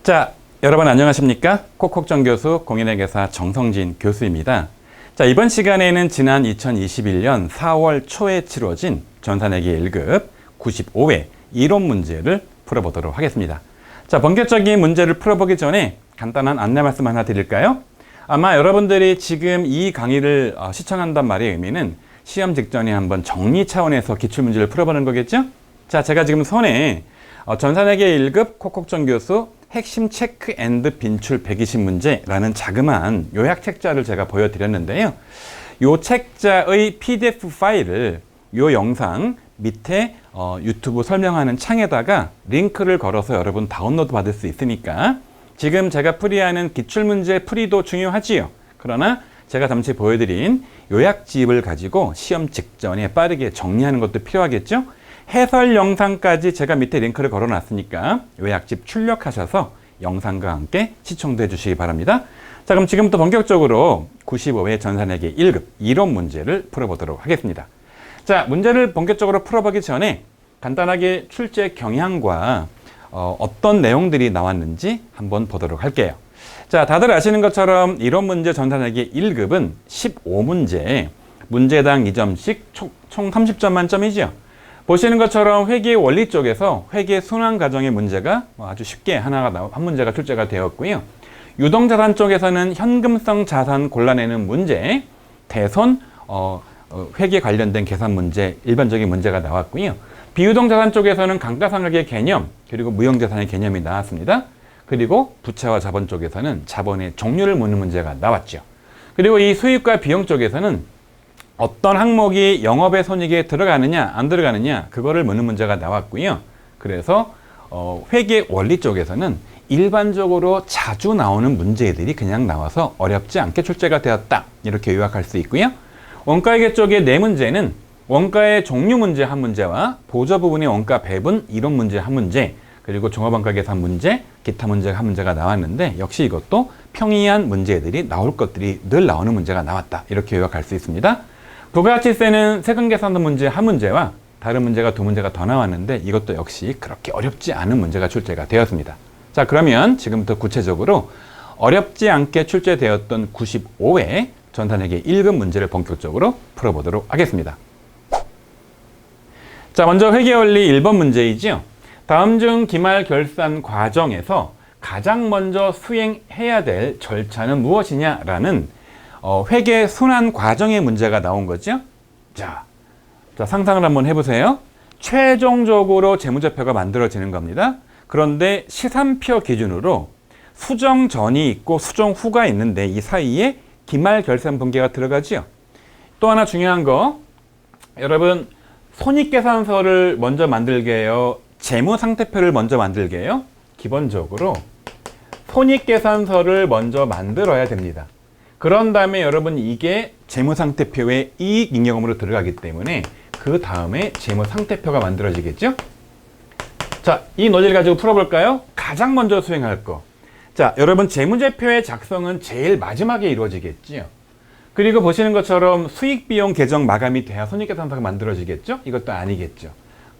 자, 여러분 안녕하십니까? 콕콕정 교수 공인회계사 정성진 교수입니다. 자, 이번 시간에는 지난 2021년 4월 초에 치러진 전산회계 1급 95회 이론 문제를 풀어보도록 하겠습니다. 자, 본격적인 문제를 풀어보기 전에 간단한 안내 말씀 하나 드릴까요? 아마 여러분들이 지금 이 강의를 시청한단 말의 의미는 시험 직전에 한번 정리 차원에서 기출문제를 풀어보는 거겠죠? 자, 제가 지금 손에 전산회계 1급 콕콕정 교수 핵심 체크 앤드 빈출 120문제라는 자그마한 요약 책자를 제가 보여드렸는데요. 요 책자의 PDF 파일을 요 영상 밑에 유튜브 설명하는 창에다가 링크를 걸어서 여러분 다운로드 받을 수 있으니까 지금 제가 풀이하는 기출문제 풀이도 중요하지요. 그러나 제가 잠시 보여드린 요약집을 가지고 시험 직전에 빠르게 정리하는 것도 필요하겠죠? 해설 영상까지 제가 밑에 링크를 걸어 놨으니까 요약집 출력하셔서 영상과 함께 시청도 해주시기 바랍니다. 자, 그럼 지금부터 본격적으로 95회 전산회계 1급 이론 문제를 풀어보도록 하겠습니다. 자, 문제를 본격적으로 풀어보기 전에 간단하게 출제 경향과 어떤 내용들이 나왔는지 한번 보도록 할게요. 자, 다들 아시는 것처럼 이론 문제 전산회계 1급은 15문제, 문제당 2점씩 총 30점 만점이죠. 보시는 것처럼 회계 원리 쪽에서 회계 순환 과정의 문제가 아주 쉽게 한 문제가 출제가 되었고요. 유동자산 쪽에서는 현금성 자산 골라내는 문제, 대손 회계 관련된 계산 문제, 일반적인 문제가 나왔고요. 비유동자산 쪽에서는 감가상각의 개념, 그리고 무형자산의 개념이 나왔습니다. 그리고 부채와 자본 쪽에서는 자본의 종류를 묻는 문제가 나왔죠. 그리고 이 수익과 비용 쪽에서는 어떤 항목이 영업의 손익에 들어가느냐 안 들어가느냐 그거를 묻는 문제가 나왔고요. 그래서 회계 원리 쪽에서는 일반적으로 자주 나오는 문제들이 그냥 나와서 어렵지 않게 출제가 되었다, 이렇게 요약할 수 있고요. 원가회계 쪽의 네 문제는 원가의 종류 문제 한 문제와 보조 부분의 원가 배분 이론 문제 한 문제, 그리고 종합원가 계산 문제, 기타 문제 한 문제가 나왔는데 역시 이것도 평이한 문제들이 나올 것들이 늘 나오는 문제가 나왔다, 이렇게 요약할 수 있습니다. 부가가치세는 세금계산서 문제 한 문제와 다른 문제가 두 문제가 더 나왔는데 이것도 역시 그렇게 어렵지 않은 문제가 출제가 되었습니다. 자, 그러면 지금부터 구체적으로 어렵지 않게 출제되었던 95회 전산회계 1급 문제를 본격적으로 풀어보도록 하겠습니다. 자, 먼저 회계원리 1번 문제이죠. 다음 중 기말 결산 과정에서 가장 먼저 수행해야 될 절차는 무엇이냐라는 회계 순환 과정의 문제가 나온 거죠. 자, 상상을 한번 해보세요. 최종적으로 재무제표가 만들어지는 겁니다. 그런데 시산표 기준으로 수정 전이 있고 수정 후가 있는데 이 사이에 기말 결산 분기가 들어가죠. 또 하나 중요한 거, 여러분 손익계산서를 먼저 만들게요, 재무상태표를 먼저 만들게요? 기본적으로 손익계산서를 먼저 만들어야 됩니다. 그런 다음에 여러분 이게 재무상태표의 이익잉여금으로 들어가기 때문에 그 다음에 재무상태표가 만들어지겠죠? 자, 이 논리를 가지고 풀어볼까요? 가장 먼저 수행할 거. 자, 여러분 재무제표의 작성은 제일 마지막에 이루어지겠죠? 그리고 보시는 것처럼 수익비용 계정 마감이 돼야 손익계산서가 만들어지겠죠? 이것도 아니겠죠?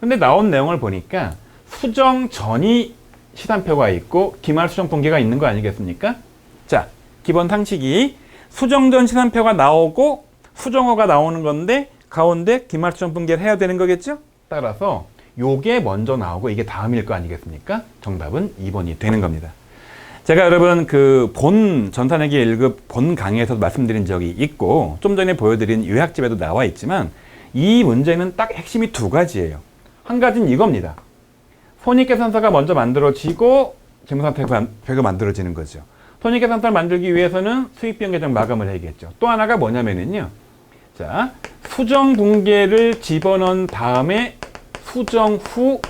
근데 나온 내용을 보니까 수정 전이 시산표가 있고 기말 수정 분기가 있는 거 아니겠습니까? 자, 기본 상식이 수정 전 시산표가 나오고 수정호가 나오는 건데 가운데 기말 수정 분기를 해야 되는 거겠죠? 따라서 요게 먼저 나오고 이게 다음일 거 아니겠습니까? 정답은 2번이 되는 겁니다. 제가 여러분 본 전산회계 1급 본 강의에서도 말씀드린 적이 있고 좀 전에 보여드린 요약집에도 나와 있지만 이 문제는 딱 핵심이 두 가지예요. 한 가지는 이겁니다. 손익계산서가 먼저 만들어지고 재무상태표가 만들어지는 거죠. 손익계산서를 만들기 위해서는 수익비용 계정 마감을 해야겠죠. 또 하나가 뭐냐면은요. 자, 수정 분기를 집어넣은 다음에 수정 후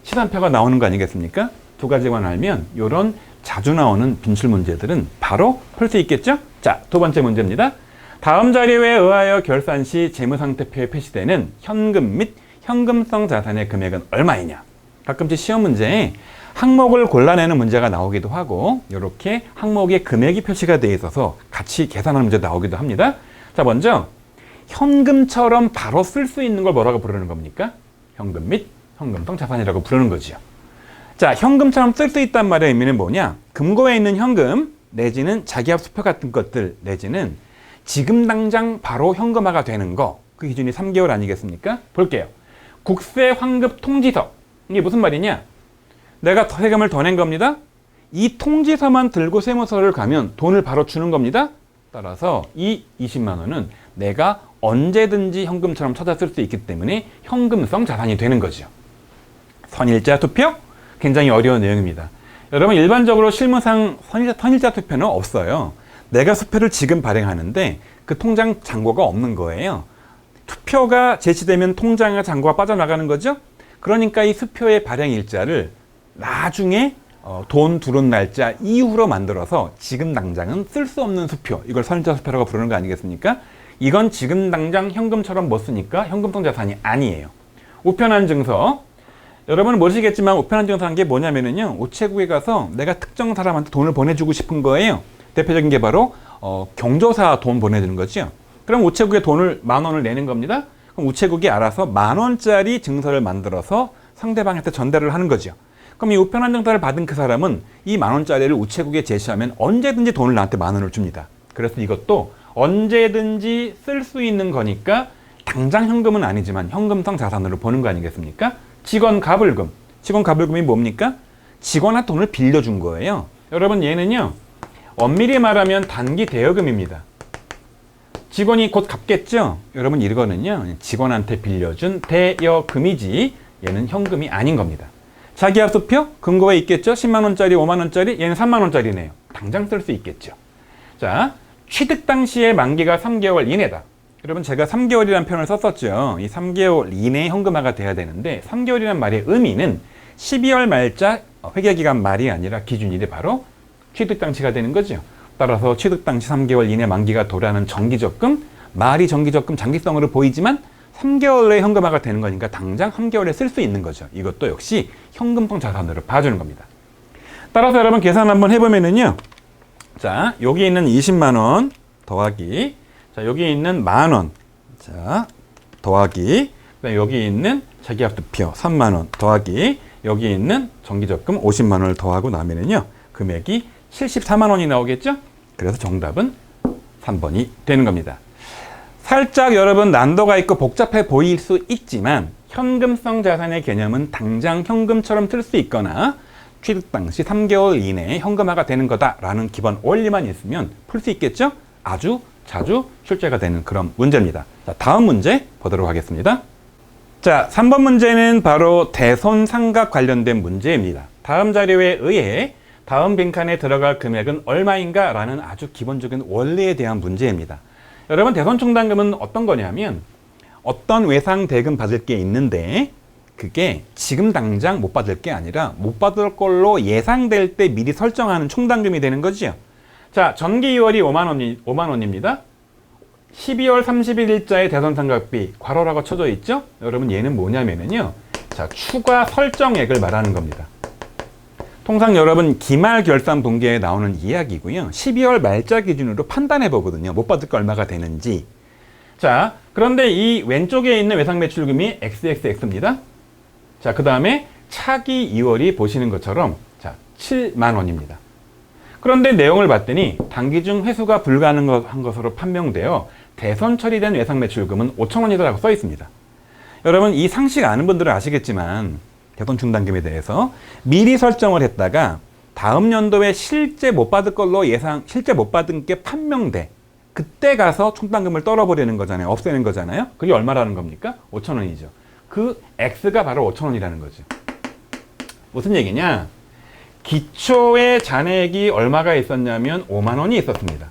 시산표가 나오는 거 아니겠습니까? 두 가지만 알면 이런 자주 나오는 빈출 문제들은 바로 풀 수 있겠죠? 자, 두 번째 문제입니다. 다음 자료에 의하여 결산 시 재무상태표에 표시되는 현금 및 현금성 자산의 금액은 얼마이냐? 가끔씩 시험 문제에 항목을 골라내는 문제가 나오기도 하고 이렇게 항목에 금액이 표시가 되어 있어서 같이 계산하는 문제 나오기도 합니다. 자, 먼저 현금처럼 바로 쓸 수 있는 걸 뭐라고 부르는 겁니까? 현금 및 현금성 자산이라고 부르는 거죠. 자, 현금처럼 쓸 수 있단 말의 의미는 뭐냐? 금고에 있는 현금 내지는 자기합 수표 같은 것들 내지는 지금 당장 바로 현금화가 되는 거, 그 기준이 3개월 아니겠습니까? 볼게요. 국세 환급 통지서. 이게 무슨 말이냐? 내가 세금을 더 낸 겁니다. 이 통지서만 들고 세무서를 가면 돈을 바로 주는 겁니다. 따라서 이 20만 원은 내가 언제든지 현금처럼 찾아 쓸 수 있기 때문에 현금성 자산이 되는 거죠. 선일자 투표? 굉장히 어려운 내용입니다. 여러분, 일반적으로 실무상 선일자 투표는 없어요. 내가 수표를 지금 발행하는데 그 통장 잔고가 없는 거예요. 투표가 제시되면 통장과 잔고가 빠져나가는 거죠. 그러니까 이 수표의 발행 일자를 나중에 돈 들어온 날짜 이후로 만들어서 지금 당장은 쓸 수 없는 수표, 이걸 선일자 수표라고 부르는 거 아니겠습니까? 이건 지금 당장 현금처럼 못 쓰니까 현금성 자산이 아니에요. 우편한 증서. 여러분은 모르시겠지만 우편한 증서란 게 뭐냐면요, 우체국에 가서 내가 특정 사람한테 돈을 보내주고 싶은 거예요. 대표적인 게 바로 경조사 돈 보내주는 거죠. 그럼 우체국에 돈을 10,000원을 내는 겁니다. 그럼 우체국이 알아서 10,000원짜리 증서를 만들어서 상대방한테 전달을 하는 거죠. 그럼 이 우편한 증서를 받은 그 사람은 이 10,000원짜리를 우체국에 제시하면 언제든지 돈을 나한테 10,000원을 줍니다. 그래서 이것도 언제든지 쓸 수 있는 거니까 당장 현금은 아니지만 현금성 자산으로 보는 거 아니겠습니까? 직원 가불금. 직원 가불금이 뭡니까? 직원한테 돈을 빌려준 거예요. 여러분, 얘는요, 엄밀히 말하면 단기 대여금입니다. 직원이 곧 갚겠죠? 여러분, 이거는요, 직원한테 빌려준 대여금이지 얘는 현금이 아닌 겁니다. 자기합 수표? 금고에 있겠죠? 10만 원짜리, 5만 원짜리, 얘는 3만 원짜리네요. 당장 쓸 수 있겠죠. 자, 취득 당시의 만기가 3개월 이내다. 여러분, 제가 3개월이라는 표현을 썼었죠. 이 3개월 이내에 현금화가 돼야 되는데 3개월이라는 말의 의미는 12월 말자 회계기간 말이 아니라 기준일이 바로 취득 당시가 되는 거죠. 따라서 취득 당시 3개월 이내 만기가 도래하는 정기적금, 말이 정기적금 장기성으로 보이지만 3개월 내에 현금화가 되는 거니까 당장 3개월에 쓸 수 있는 거죠. 이것도 역시 현금성 자산으로 봐주는 겁니다. 따라서 여러분 계산 한번 해보면은요. 자, 여기 있는 20만 원 더하기, 자, 여기 있는 10,000원, 자, 더하기, 그다음에 여기 있는 자기합 수표 3만 원 더하기, 여기 있는 정기적금 50만 원을 더하고 나면은요, 금액이 74만 원이 나오겠죠? 그래서 정답은 3번이 되는 겁니다. 살짝 여러분 난도가 있고 복잡해 보일 수 있지만 현금성 자산의 개념은 당장 현금처럼 쓸 수 있거나 취득 당시 3개월 이내에 현금화가 되는 거다라는 기본 원리만 있으면 풀 수 있겠죠? 아주 자주 출제가 되는 그런 문제입니다. 자, 다음 문제 보도록 하겠습니다. 자, 3번 문제는 바로 대손상각 관련된 문제입니다. 다음 자료에 의해 다음 빈칸에 들어갈 금액은 얼마인가 라는 아주 기본적인 원리에 대한 문제입니다. 여러분, 대손충당금은 어떤 거냐면 어떤 외상 대금 받을 게 있는데 그게 지금 당장 못 받을 게 아니라 못 받을 걸로 예상될 때 미리 설정하는 충당금이 되는 거죠. 자, 전기 2월이 5만 원입니다. 12월 31일자의 대손상각비 괄호라고 쳐져 있죠? 여러분, 얘는 뭐냐면요, 자, 추가 설정액을 말하는 겁니다. 통상 여러분 기말 결산 분기에 나오는 이야기고요. 12월 말자 기준으로 판단해 보거든요. 못 받을 거 얼마가 되는지. 자, 그런데 이 왼쪽에 있는 외상 매출금이 XXX입니다. 자, 그 다음에 차기 2월이 보시는 것처럼 자, 7만 원입니다. 그런데 내용을 봤더니 단기 중 회수가 불가능한 것으로 판명되어 대손 처리된 외상 매출금은 5천 원이라고 써 있습니다. 여러분, 이 상식 아는 분들은 아시겠지만 대손 충당금에 대해서 미리 설정을 했다가 다음 연도에 실제 못 받을 걸로 실제 못 받은 게 판명돼. 그때 가서 충당금을 떨어버리는 거잖아요. 없애는 거잖아요. 그게 얼마라는 겁니까? 5천 원이죠. 그 X가 바로 5천 원이라는 거죠. 무슨 얘기냐? 기초의 잔액이 얼마가 있었냐면 5만 원이 있었습니다.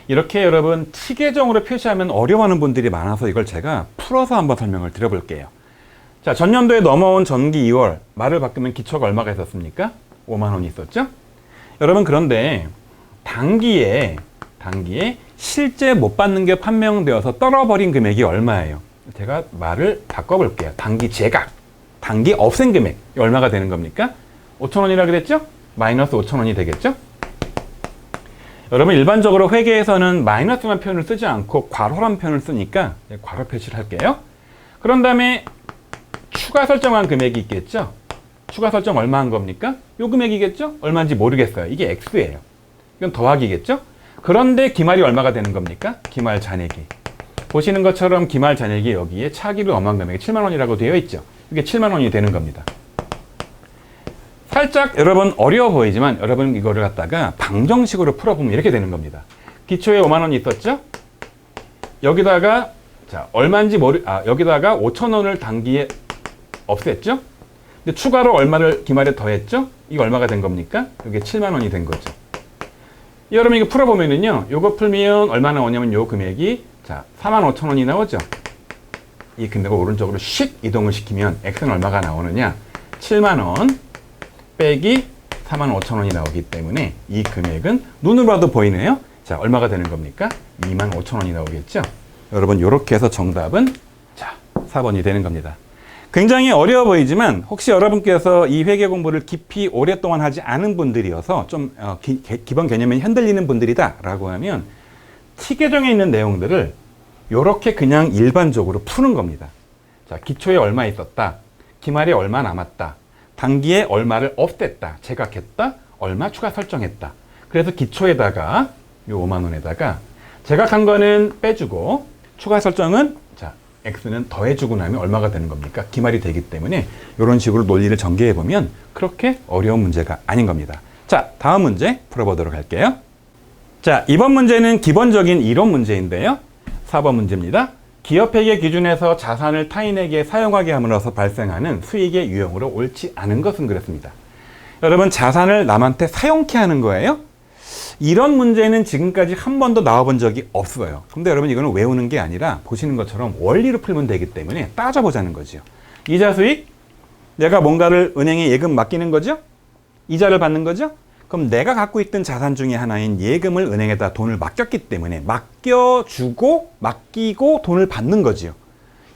이렇게 여러분 치계정으로 표시하면 어려워하는 분들이 많아서 이걸 제가 풀어서 한번 설명을 드려볼게요. 자, 전년도에 넘어온 전기 2월 말을 바꾸면 기초가 얼마가 있었습니까? 5만 원이 있었죠? 여러분, 그런데 단기에 실제 못 받는 게 판명되어서 떨어버린 금액이 얼마예요? 제가 말을 바꿔볼게요. 단기 제각, 단기 없앤 금액이 얼마가 되는 겁니까? 5천 원이라 그랬죠? 마이너스 5천 원이 되겠죠? 여러분, 일반적으로 회계에서는 마이너스란 표현을 쓰지 않고 괄호란 표현을 쓰니까 괄호 표시를 할게요. 그런 다음에 추가 설정한 금액이 있겠죠? 추가 설정 얼마 한 겁니까? 요 금액이겠죠? 얼마인지 모르겠어요. 이게 X예요. 이건 더하기겠죠? 그런데 기말이 얼마가 되는 겁니까? 기말 잔액이. 보시는 것처럼 기말 잔액이 여기에 차기로 엄한 금액이 7만 원이라고 되어 있죠. 이게 7만 원이 되는 겁니다. 살짝 여러분 어려워 보이지만 여러분 이거를 갖다가 방정식으로 풀어보면 이렇게 되는 겁니다. 기초에 5만 원이 있었죠? 여기다가 자 얼마인지 여기다가 5천 원을 단기에 없앴죠? 근데 추가로 얼마를 기말에 더했죠? 이거 얼마가 된 겁니까? 이게 7만 원이 된 거죠. 여러분 이거 풀어보면은요, 요거 풀면 얼마 나오냐면 요 금액이 자 4만 5천 원이 나오죠. 이 금액을 오른쪽으로 슉 이동을 시키면 X는 얼마가 나오느냐? 7만 원 빼기 4만 5천 원이 나오기 때문에 이 금액은 눈으로 봐도 보이네요. 자 얼마가 되는 겁니까? 2만 5천 원이 나오겠죠. 여러분 이렇게 해서 정답은 자 4번이 되는 겁니다. 굉장히 어려워 보이지만 혹시 여러분께서 이 회계 공부를 깊이 오랫동안 하지 않은 분들이어서 좀 기본 개념이 흔들리는 분들이다 라고 하면 T계정에 있는 내용들을 이렇게 그냥 일반적으로 푸는 겁니다. 자, 기초에 얼마 있었다, 기말에 얼마 남았다, 단기에 얼마를 없앴다, 제각했다, 얼마 추가 설정했다. 그래서 기초에다가 요 5만 원에다가 제각한 거는 빼주고 추가 설정은 자 X는 더해주고 나면 얼마가 되는 겁니까? 기말이 되기 때문에 이런 식으로 논리를 전개해 보면 그렇게 어려운 문제가 아닌 겁니다. 자, 다음 문제 풀어보도록 할게요. 자, 이번 문제는 기본적인 이론 문제인데요. 4번 문제입니다. 기업회계 기준에서 자산을 타인에게 사용하게 함으로써 발생하는 수익의 유형으로 옳지 않은 것은 그랬습니다. 여러분 자산을 남한테 사용케 하는 거예요? 이런 문제는 지금까지 한 번도 나와본 적이 없어요. 근데 여러분 이거는 외우는 게 아니라 보시는 것처럼 원리로 풀면 되기 때문에 따져보자는 거죠. 이자 수익, 내가 뭔가를 은행에 예금 맡기는 거죠? 이자를 받는 거죠? 그럼 내가 갖고 있던 자산 중에 하나인 예금을 은행에다 돈을 맡겼기 때문에 맡겨주고 맡기고 돈을 받는 거지요.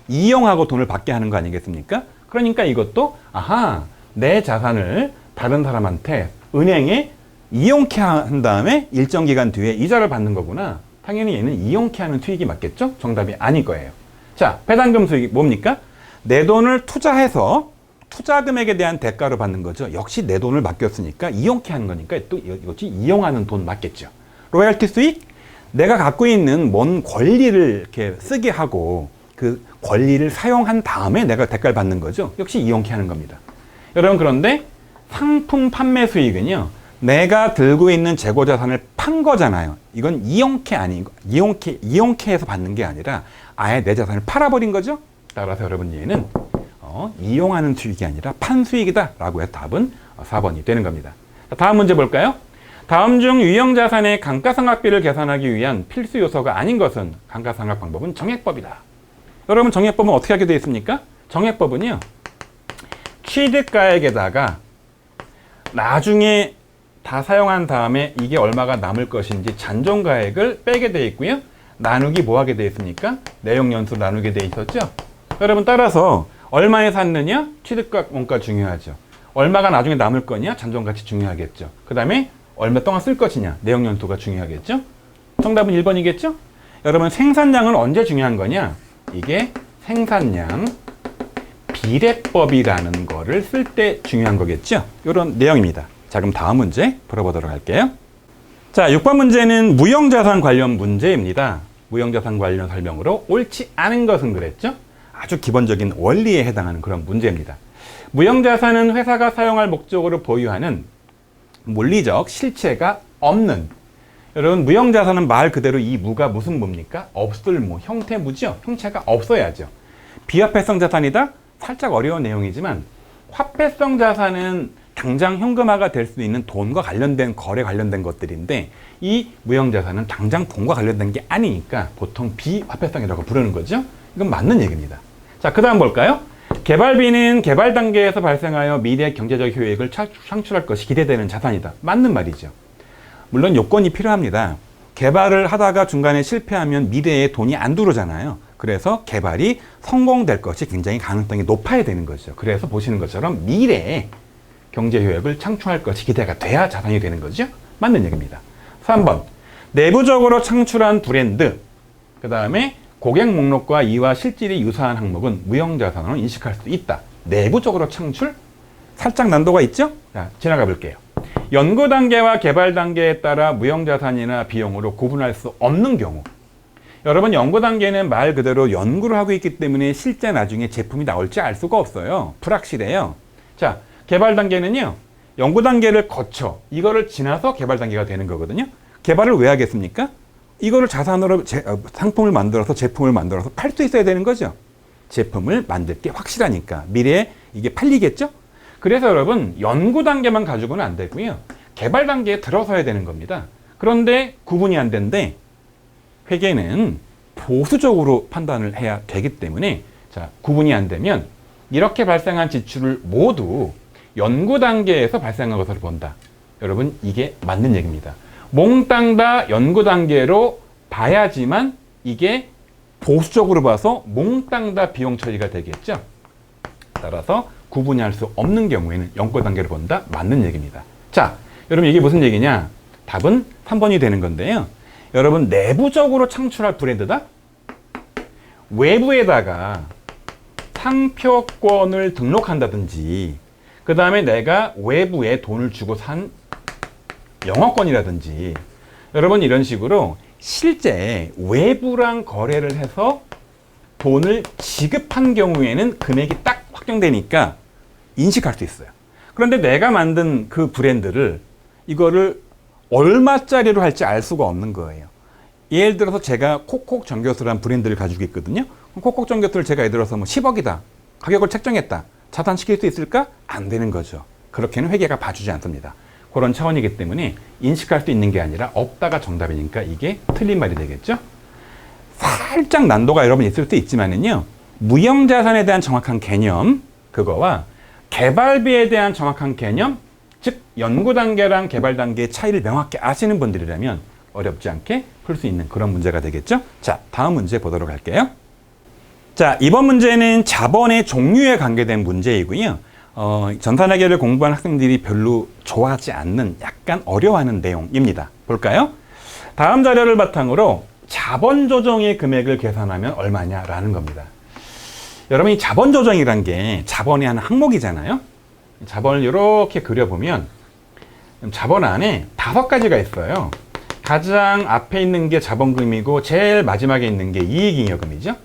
이용하고 돈을 받게 하는 거 아니겠습니까? 그러니까 이것도 아하, 내 자산을 다른 사람한테 은행에 이용케 한 다음에 일정 기간 뒤에 이자를 받는 거구나. 당연히 얘는 이용케 하는 수익이 맞겠죠? 정답이 아닐 거예요. 자, 배당금 수익이 뭡니까? 내 돈을 투자해서 투자 금액에 대한 대가로 받는 거죠. 역시 내 돈을 맡겼으니까 이용케 하는 거니까 또 이것이 이용하는 돈 맞겠죠. 로열티 수익? 내가 갖고 있는 뭔 권리를 이렇게 쓰게 하고 그 권리를 사용한 다음에 내가 대가를 받는 거죠. 역시 이용케 하는 겁니다. 여러분 그런데 상품 판매 수익은요, 내가 들고 있는 재고자산을 판 거잖아요. 이건 이용케 아니고 이용케해서 받는 게 아니라 아예 내 자산을 팔아버린 거죠. 따라서 여러분 얘는 이용하는 수익이 아니라 판 수익이다 라고 해서 답은 4번이 되는 겁니다. 자, 다음 문제 볼까요? 다음 중 유형자산의 감가상각비를 계산하기 위한 필수 요소가 아닌 것은 감가상각 방법은 정액법이다. 여러분 정액법은 어떻게 하게 되어 있습니까? 정액법은요, 취득가액에다가 나중에 다 사용한 다음에 이게 얼마가 남을 것인지 잔존가액을 빼게 되어 있고요. 나누기 뭐 하게 되어 있습니까? 내용연수 나누게 되어 있었죠. 여러분 따라서 얼마에 샀느냐? 취득가 원가 중요하죠. 얼마가 나중에 남을 거냐? 잔존가치 중요하겠죠. 그 다음에 얼마 동안 쓸 것이냐? 내용연수가 중요하겠죠. 정답은 1번이겠죠. 여러분 생산량은 언제 중요한 거냐? 이게 생산량 비례법이라는 거를 쓸 때 중요한 거겠죠. 이런 내용입니다. 자, 그럼 다음 문제 풀어보도록 할게요. 자, 6번 문제는 무형자산 관련 문제입니다. 무형자산 관련 설명으로 옳지 않은 것은 그랬죠? 아주 기본적인 원리에 해당하는 그런 문제입니다. 무형자산은 회사가 사용할 목적으로 보유하는 물리적 실체가 없는, 여러분 무형자산은 말 그대로 이 무가 무슨 무입니까? 없을 무, 형태무죠? 형체가 없어야죠. 비화폐성 자산이다? 살짝 어려운 내용이지만 화폐성 자산은 당장 현금화가 될 수 있는 돈과 관련된 거래 관련된 것들인데 이 무형자산은 당장 돈과 관련된 게 아니니까 보통 비화폐성이라고 부르는 거죠. 이건 맞는 얘기입니다. 자, 그 다음 볼까요? 개발비는 개발 단계에서 발생하여 미래 경제적 효익을 창출할 것이 기대되는 자산이다. 맞는 말이죠. 물론 요건이 필요합니다. 개발을 하다가 중간에 실패하면 미래에 돈이 안 들어오잖아요. 그래서 개발이 성공될 것이 굉장히 가능성이 높아야 되는 거죠. 그래서 보시는 것처럼 미래에 경제 효益을 창출할 것이 기대가 돼야 자산이 되는 거죠. 맞는 얘기입니다. 3번. 내부적으로 창출한 브랜드, 그 다음에 고객 목록과 이와 실질이 유사한 항목은 무형자산으로 인식할 수 있다. 내부적으로 창출? 살짝 난도가 있죠? 자, 지나가 볼게요. 연구 단계와 개발 단계에 따라 무형자산이나 비용으로 구분할 수 없는 경우. 여러분, 연구 단계는 말 그대로 연구를 하고 있기 때문에 실제 나중에 제품이 나올지 알 수가 없어요. 불확실해요. 자, 개발 단계는요, 연구 단계를 거쳐 이거를 지나서 개발 단계가 되는 거거든요. 개발을 왜 하겠습니까? 이거를 자산으로 상품을 만들어서 제품을 만들어서 팔 수 있어야 되는 거죠. 제품을 만들 게 확실하니까 미래에 이게 팔리겠죠. 그래서 여러분, 연구 단계만 가지고는 안 되고요, 개발 단계에 들어서야 되는 겁니다. 그런데 구분이 안 된대. 회계는 보수적으로 판단을 해야 되기 때문에, 자, 구분이 안 되면 이렇게 발생한 지출을 모두 연구 단계에서 발생한 것으로 본다. 여러분, 이게 맞는 얘기입니다. 몽땅 다 연구 단계로 봐야지만 이게 보수적으로 봐서 몽땅 다 비용 처리가 되겠죠. 따라서 구분이 할 수 없는 경우에는 연구 단계로 본다. 맞는 얘기입니다. 자, 여러분, 이게 무슨 얘기냐? 답은 3번이 되는 건데요. 여러분, 내부적으로 창출할 브랜드다? 외부에다가 상표권을 등록한다든지, 그 다음에 내가 외부에 돈을 주고 산 영어권이라든지, 여러분, 이런 식으로 실제 외부랑 거래를 해서 돈을 지급한 경우에는 금액이 딱 확정되니까 인식할 수 있어요. 그런데 내가 만든 그 브랜드를, 이거를 얼마짜리로 할지 알 수가 없는 거예요. 예를 들어서 제가 콕콕 정교수라는 브랜드를 가지고 있거든요. 콕콕 정교수를 제가 예를 들어서 뭐 10억이다. 가격을 책정했다. 자산시킬 수 있을까? 안 되는 거죠. 그렇게는 회계가 봐주지 않습니다. 그런 차원이기 때문에 인식할 수 있는 게 아니라 없다가 정답이니까 이게 틀린 말이 되겠죠? 살짝 난도가 여러분 있을 수 있지만은요, 무형자산에 대한 정확한 개념, 그거와 개발비에 대한 정확한 개념, 즉 연구 단계랑 개발 단계의 차이를 명확히 아시는 분들이라면 어렵지 않게 풀 수 있는 그런 문제가 되겠죠? 자, 다음 문제 보도록 할게요. 자, 이번 문제는 자본의 종류에 관계된 문제이고요. 전산회계를 공부한 학생들이 별로 좋아하지 않는, 약간 어려워하는 내용입니다. 볼까요? 다음 자료를 바탕으로 자본 조정의 금액을 계산하면 얼마냐라는 겁니다. 여러분, 이 자본 조정이란 게 자본의 한 항목이잖아요. 자본을 이렇게 그려보면 자본 안에 5가지가 있어요. 가장 앞에 있는 게 자본금이고 제일 마지막에 있는 게 이익잉여금이죠.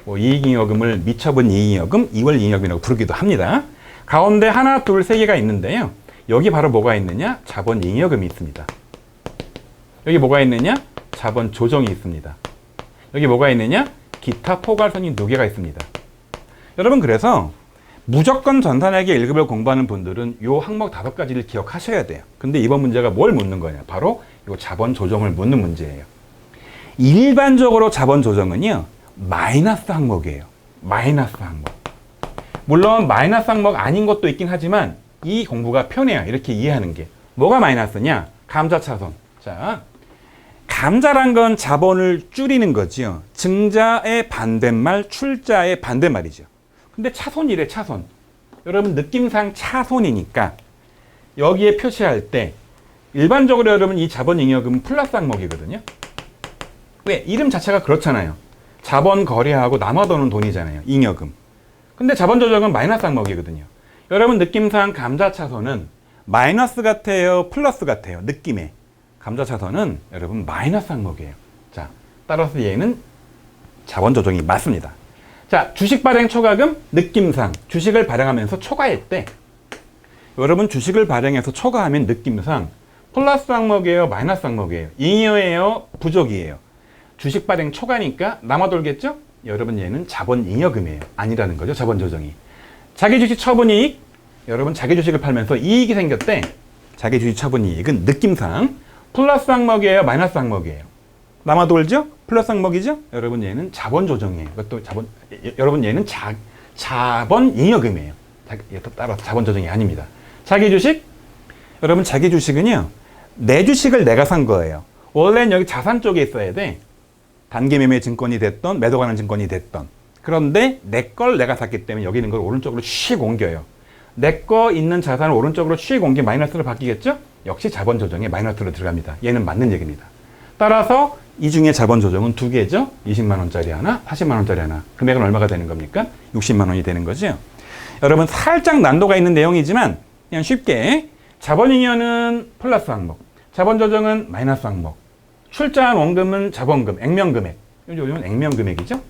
뭐 이익잉여금을 미처분 이익잉여금, 이월 이익잉여금이라고 부르기도 합니다. 가운데 하나, 둘, 세 개가 있는데요. 여기 바로 뭐가 있느냐? 자본잉여금이 있습니다. 여기 뭐가 있느냐? 자본 조정이 있습니다. 여기 뭐가 있느냐? 기타 포괄선이 2개가 있습니다. 여러분, 그래서 무조건 전산회계 1급을 공부하는 분들은 요 항목 5가지를 기억하셔야 돼요. 근데 이번 문제가 뭘 묻는 거냐? 바로 요 자본 조정을 묻는 문제예요. 일반적으로 자본 조정은요, 마이너스 항목이에요. 마이너스 항목. 물론 마이너스 항목 아닌 것도 있긴 하지만 이 공부가 편해요. 이렇게 이해하는 게. 뭐가 마이너스냐? 감자차손. 자, 감자란 건 자본을 줄이는 거지요. 증자의 반대말, 출자의 반대말이죠. 근데 차손이래, 차손. 여러분, 느낌상 차손이니까 여기에 표시할 때 일반적으로 여러분 이 자본잉여금은 플러스 항목이거든요. 왜? 이름 자체가 그렇잖아요. 자본 거래하고 남아도는 돈이잖아요. 잉여금. 근데 자본 조정은 마이너스 항목이거든요. 여러분, 느낌상 감자차손은 마이너스 같아요? 플러스 같아요? 느낌에. 감자차손은 여러분 마이너스 항목이에요. 자, 따라서 얘는 자본 조정이 맞습니다. 자, 주식 발행 초과금, 느낌상 주식을 발행하면서 초과할 때, 여러분 주식을 발행해서 초과하면 느낌상 플러스 항목이에요? 마이너스 항목이에요? 잉여예요? 부족이에요? 주식 발행 초과니까 남아돌겠죠? 여러분, 얘는 자본 잉여금이에요. 아니라는 거죠, 자본 조정이. 자기 주식 처분 이익, 여러분 자기 주식을 팔면서 이익이 생겼대. 자기 주식 처분 이익은 느낌상 플러스 항목이에요? 마이너스 항목이에요? 남아돌죠? 플러스 항목이죠? 여러분, 얘는 자본 조정이에요. 이것도 여러분, 얘는 자본 잉여금이에요. 따라서 자본 조정이 아닙니다. 자기 주식, 여러분 자기 주식은요, 내 주식을 내가 산 거예요. 원래는 여기 자산 쪽에 있어야 돼. 단기 매매 증권이 됐던, 매도 관련 증권이 됐던. 그런데 내 걸 내가 샀기 때문에 여기 있는 걸 오른쪽으로 휙 옮겨요. 내 거 있는 자산을 오른쪽으로 휙 옮겨 마이너스로 바뀌겠죠? 역시 자본 조정에 마이너스로 들어갑니다. 얘는 맞는 얘기입니다. 따라서 이 중에 자본 조정은 2개죠. 20만 원짜리 하나, 40만 원짜리 하나. 금액은 얼마가 되는 겁니까? 60만 원이 되는 거죠. 여러분 살짝 난도가 있는 내용이지만 그냥 쉽게 자본잉여는 플러스 항목, 자본조정은 마이너스 항목, 출자한 원금은 자본금, 액면금액. 요건 액면금액이죠.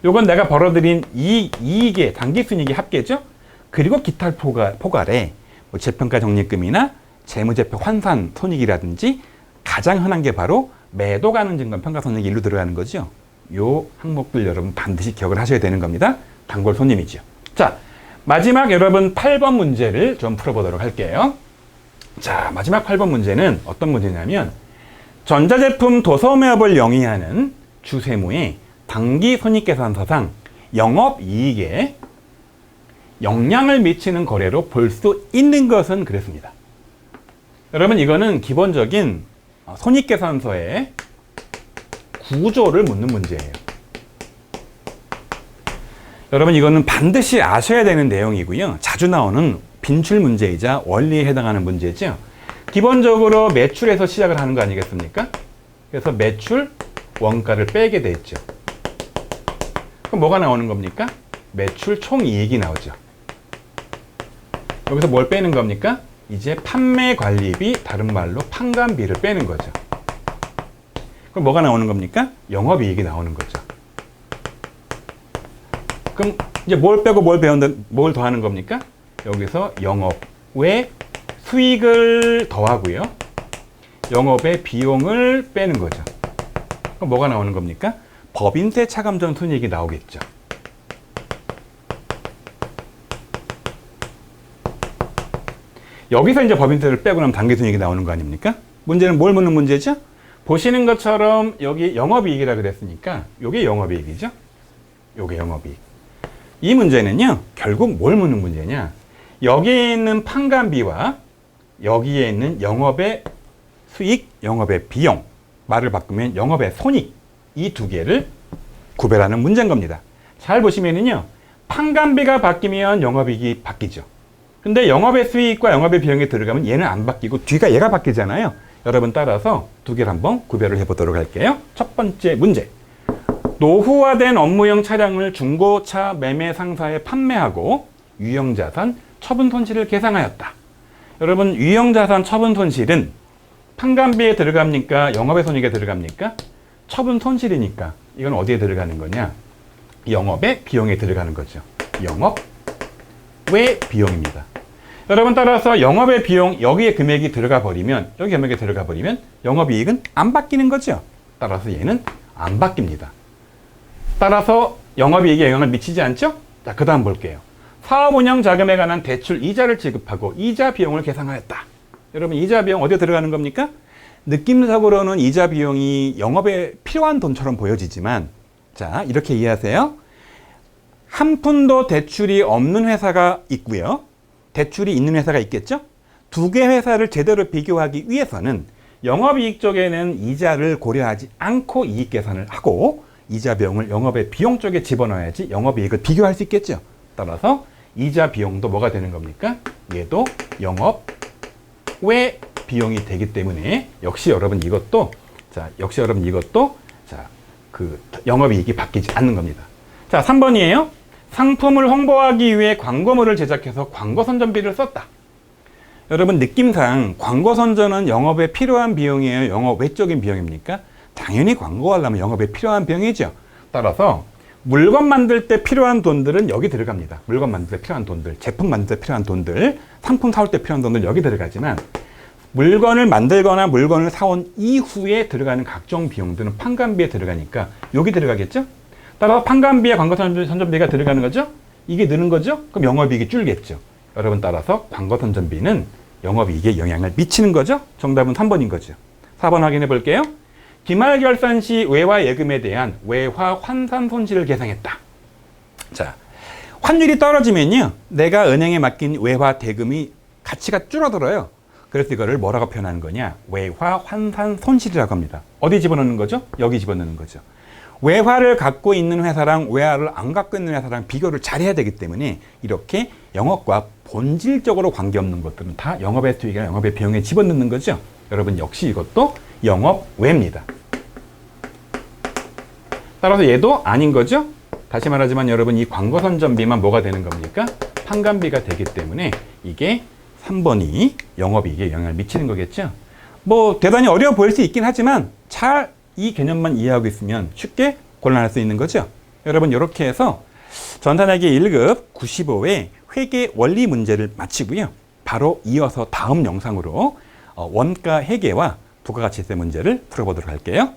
요건 내가 벌어들인 이익의 당기순이익의 합계죠. 그리고 기타 포괄에 뭐 재평가 적립금이나 재무제표 환산 손익이라든지 가장 흔한 게 바로 매도 가능 증권 평가 손익이 일로 들어가는 거죠. 요 항목들 여러분 반드시 기억을 하셔야 되는 겁니다. 단골 손님이죠. 자, 마지막 여러분 8번 문제를 좀 풀어보도록 할게요. 자, 마지막 8번 문제는 어떤 문제냐면 전자제품 도소매업을 영위하는 주세무의 당기손익계산서상 영업이익에 영향을 미치는 거래로 볼 수 있는 것은 그랬습니다. 여러분 이거는 기본적인 손익계산서의 구조를 묻는 문제예요. 여러분 이거는 반드시 아셔야 되는 내용이고요. 자주 나오는 빈출 문제이자 원리에 해당하는 문제죠. 기본적으로 매출에서 시작을 하는 거 아니겠습니까? 그래서 매출 원가를 빼게 돼 있죠. 그럼 뭐가 나오는 겁니까? 매출 총이익이 나오죠. 여기서 뭘 빼는 겁니까? 이제 판매관리비, 다른 말로 판관비를 빼는 거죠. 그럼 뭐가 나오는 겁니까? 영업이익이 나오는 거죠. 그럼 이제 뭘 빼고 뭘 더하는 겁니까? 여기서 영업의 수익을 더하고요. 영업의 비용을 빼는 거죠. 그럼 뭐가 나오는 겁니까? 법인세 차감전 순이익이 나오겠죠. 여기서 이제 법인세를 빼고 나면 당기순이익이 나오는 거 아닙니까? 문제는 뭘 묻는 문제죠? 보시는 것처럼 여기 영업이익이라 그랬으니까 요게 영업이익이죠. 요게 영업이익. 이 문제는요, 결국 뭘 묻는 문제냐? 여기에 있는 판관비와 여기에 있는 영업의 수익, 영업의 비용, 말을 바꾸면 영업의 손익, 이 두 개를 구별하는 문제인 겁니다. 잘 보시면은요, 판관비가 바뀌면 영업이익이 바뀌죠. 근데 영업의 수익과 영업의 비용이 들어가면 얘는 안 바뀌고 뒤가 얘가 바뀌잖아요. 여러분 따라서 두 개를 한번 구별을 해보도록 할게요. 첫 번째 문제. 노후화된 업무용 차량을 중고차 매매 상사에 판매하고 유형자산 처분 손실을 계상하였다. 여러분 유형자산 처분 손실은 판관비에 들어갑니까? 영업의 손익에 들어갑니까? 처분 손실이니까 이건 어디에 들어가는 거냐? 영업의 비용에 들어가는 거죠. 영업의 비용입니다. 여러분 따라서 영업의 비용 여기에 금액이 들어가 버리면 여기 금액이 들어가 버리면 영업이익은 안 바뀌는 거죠. 따라서 얘는 안 바뀝니다. 따라서 영업이익에 영향을 미치지 않죠? 자, 그 다음 볼게요. 사업운영 자금에 관한 대출 이자를 지급하고 이자 비용을 계상하였다. 여러분 이자 비용 어디에 들어가는 겁니까? 느낌적으로는 이자 비용이 영업에 필요한 돈처럼 보여지지만 자, 이렇게 이해하세요. 한 푼도 대출이 없는 회사가 있고요. 대출이 있는 회사가 있겠죠? 두 개 회사를 제대로 비교하기 위해서는 영업이익 쪽에는 이자를 고려하지 않고 이익 계산을 하고 이자 비용을 영업의 비용 쪽에 집어넣어야지 영업이익을 비교할 수 있겠죠. 따라서 이자 비용도 뭐가 되는 겁니까? 얘도 영업의 비용이 되기 때문에 역시 여러분 이것도 영업이익이 바뀌지 않는 겁니다. 자, 3번이에요. 상품을 홍보하기 위해 광고물을 제작해서 광고 선전비를 썼다. 여러분 느낌상 광고 선전은 영업에 필요한 비용이에요? 영업 외적인 비용입니까? 당연히 광고하려면 영업에 필요한 비용이죠. 따라서 물건 만들 때 필요한 돈들은 여기 들어갑니다. 물건 만들 때 필요한 돈들, 제품 만들 때 필요한 돈들, 상품 사올 때 필요한 돈들 여기 들어가지만 물건을 만들거나 물건을 사온 이후에 들어가는 각종 비용들은 판관비에 들어가니까 여기 들어가겠죠? 따라서 판관비에 광고 선전비가 들어가는 거죠? 이게 느는 거죠? 그럼 영업이익이 줄겠죠. 여러분 따라서 광고 선전비는 영업이익에 영향을 미치는 거죠? 정답은 3번인 거죠. 4번 확인해 볼게요. 기말 결산 시 외화 예금에 대한 외화 환산 손실을 계상했다. 자, 환율이 떨어지면요, 내가 은행에 맡긴 외화 대금이 가치가 줄어들어요. 그래서 이거를 뭐라고 표현하는 거냐? 외화 환산 손실이라고 합니다. 어디 집어넣는 거죠? 여기 집어넣는 거죠. 외화를 갖고 있는 회사랑 외화를 안 갖고 있는 회사랑 비교를 잘 해야 되기 때문에 이렇게 영업과 본질적으로 관계없는 것들은 다 영업의 수익이나 영업의 비용에 집어넣는 거죠. 여러분 역시 이것도 영업외입니다. 따라서 얘도 아닌 거죠. 다시 말하지만 여러분 이 광거선전비만 뭐가 되는 겁니까? 판관비가 되기 때문에 이게 3번이 영업이익에 영향을 미치는 거겠죠. 뭐 대단히 어려워 보일 수 있긴 하지만 잘 이 개념만 이해하고 있으면 쉽게 골라낼 수 있는 거죠. 여러분 이렇게 해서 전산회계 1급 95회 회계 원리 문제를 마치고요. 바로 이어서 다음 영상으로 원가 회계와 부가가치세 문제를 풀어보도록 할게요.